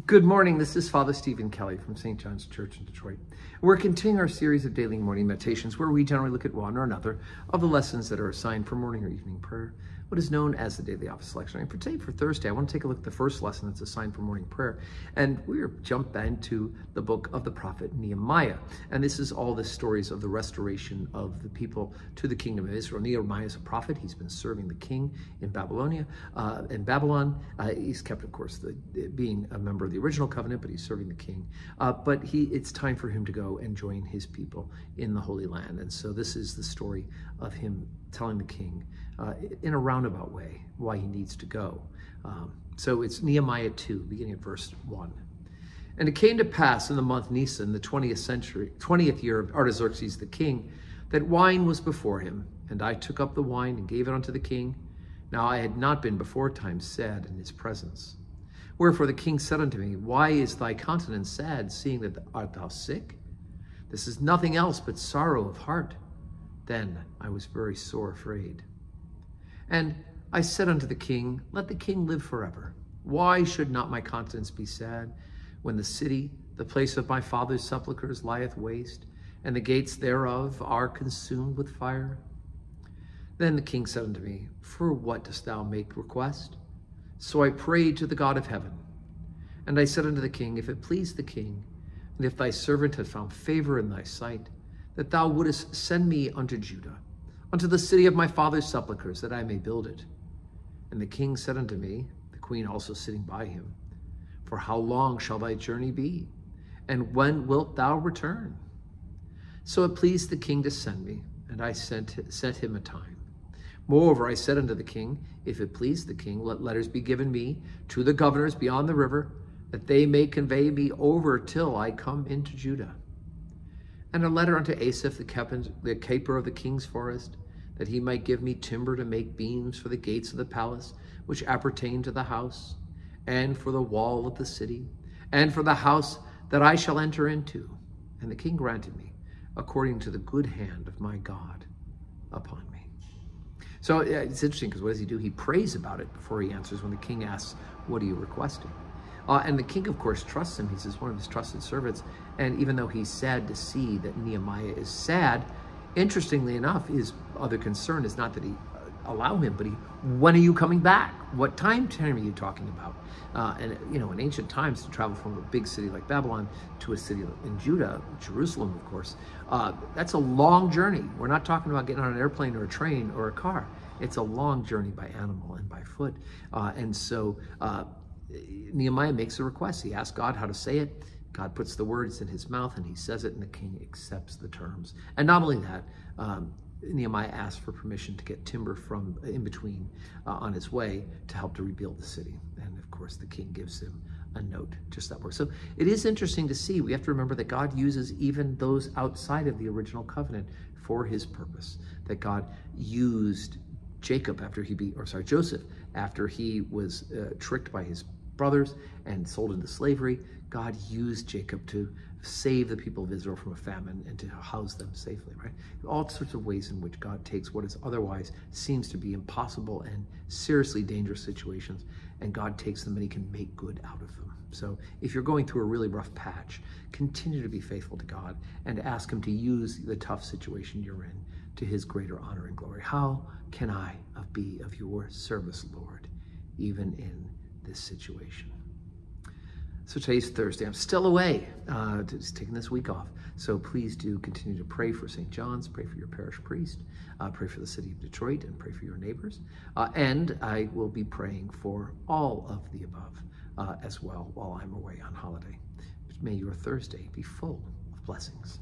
Good morning. This is Father Stephen Kelly from St. John's Church in Detroit. We're continuing our series of daily morning meditations where we generally look at one or another of the lessons that are assigned for morning or evening prayer, what is known as the daily office lectionary. And for today, for Thursday, I want to take a look at the first lesson that's assigned for morning prayer. And we're jumped into the book of the prophet Nehemiah. And this is all the stories of the restoration of the people to the kingdom of Israel. Nehemiah is a prophet. He's been serving the king in Babylon. He's kept, of course, being a member of the original covenant, but he's serving the king. But it's time for him to go and join his people in the Holy Land. And so this is the story of him telling the king in a roundabout way why he needs to go. So it's Nehemiah 2, beginning at verse 1. And it came to pass in the month Nisan, the 20th year of Artaxerxes the king, that wine was before him. And I took up the wine and gave it unto the king. Now I had not been before time sad in his presence. Wherefore the king said unto me, Why is thy countenance sad, seeing that art thou sick? This is nothing else but sorrow of heart. Then I was very sore afraid. And I said unto the king, Let the king live forever. Why should not my countenance be sad, when the city, the place of my father's sepulchres, lieth waste, and the gates thereof are consumed with fire? Then the king said unto me, For what dost thou make request? So I prayed to the God of heaven. And I said unto the king, If it please the king, and if thy servant had found favor in thy sight, that thou wouldest send me unto Judah, unto the city of my father's sepulchres, that I may build it. And the king said unto me, the queen also sitting by him, For how long shall thy journey be? And when wilt thou return? So it pleased the king to send me, and I sent him a time. Moreover, I said unto the king, If it please the king, let letters be given me to the governors beyond the river, that they may convey me over till I come into Judah. And a letter unto Asaph, the keeper of the king's forest, that he might give me timber to make beams for the gates of the palace, which appertain to the house, and for the wall of the city, and for the house that I shall enter into. And the king granted me, according to the good hand of my God upon me. So it's interesting, because what does he do? He prays about it before he answers when the king asks, What are you requesting? And the king, of course, trusts him. He's one of his trusted servants. And even though he's sad to see that Nehemiah is sad, interestingly enough, his other concern is not that he allow him, but when are you coming back? What time are you talking about? And in ancient times, to travel from a big city like Babylon to a city in Judah, Jerusalem, of course, that's a long journey. We're not talking about getting on an airplane or a train or a car. It's a long journey by animal and by foot. And so Nehemiah makes a request. He asks God how to say it. God puts the words in his mouth and he says it, and the king accepts the terms. And not only that, Nehemiah asks for permission to get timber from in between on his way to help to rebuild the city. And of course, the king gives him a note, just that work. So it is interesting to see. We have to remember that God uses even those outside of the original covenant for his purpose. That God used Joseph after he was tricked by his brothers and sold into slavery. God used Jacob to save the people of Israel from a famine and to house them safely, right? All sorts of ways in which God takes what is otherwise seems to be impossible and seriously dangerous situations, and God takes them and he can make good out of them. So if you're going through a really rough patch, continue to be faithful to God and ask him to use the tough situation you're in to his greater honor and glory. How can I be of your service, Lord, even in this situation? So today's Thursday. I'm still away, just taking this week off. So please do continue to pray for St. John's, pray for your parish priest, pray for the city of Detroit, and pray for your neighbors. And I will be praying for all of the above as well while I'm away on holiday. May your Thursday be full of blessings.